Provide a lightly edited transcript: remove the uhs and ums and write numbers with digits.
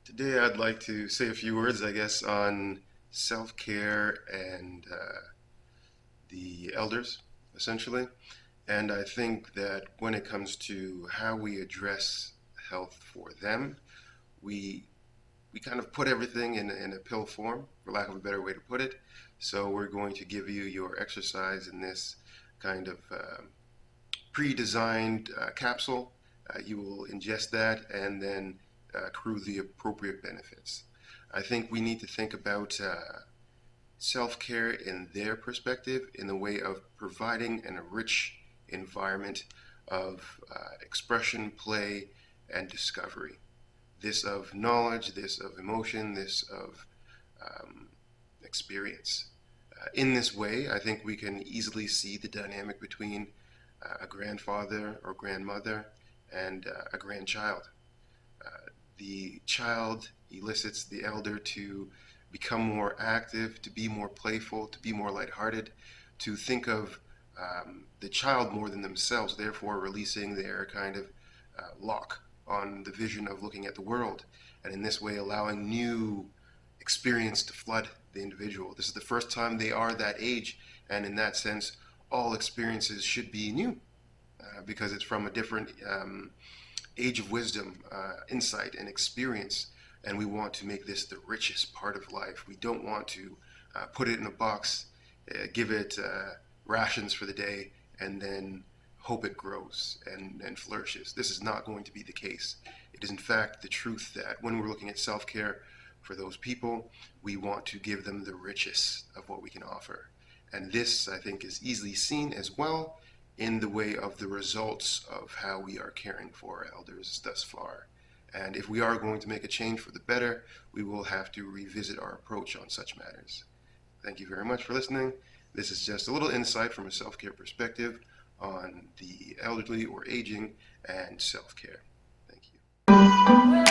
Today, I'd like to say a few words, I guess, on self-care and the elders, essentially. And I think that when it comes to how we address health for them, we we kind of put everything in a pill form, for lack of a better way to put it. So we're going to give you your exercise in this kind of pre-designed capsule. You will ingest that and then accrue the appropriate benefits. I think we need to think about self-care in their perspective in the way of providing an rich environment of expression, play, and discovery. This of knowledge, this of emotion, this of um, experience. In this way, I think we can easily see the dynamic between a grandfather or grandmother and a grandchild. The child elicits the elder to become more active, to be more playful, to be more lighthearted, to think of the child more than themselves, therefore releasing their kind of lock on the vision of looking at the world, and in this way allowing new experience to flood the individual. This is the first time they are that age, and in that sense, all experiences should be new because it's from a different age of wisdom, insight, and experience. And we want to make this the richest part of life. We don't want to put it in a box, give it rations for the day, and then hope it grows and flourishes. This is not going to be the case. It is, in fact, the truth that when we're looking at self care for those people, we want to give them the richest of what we can offer. And this, I think, is easily seen as well in the way of the results of how we are caring for our elders thus far. And if we are going to make a change for the better, we will have to revisit our approach on such matters. Thank you very much for listening. This is just a little insight from a self care perspective on the elderly or aging and self care. Thank you.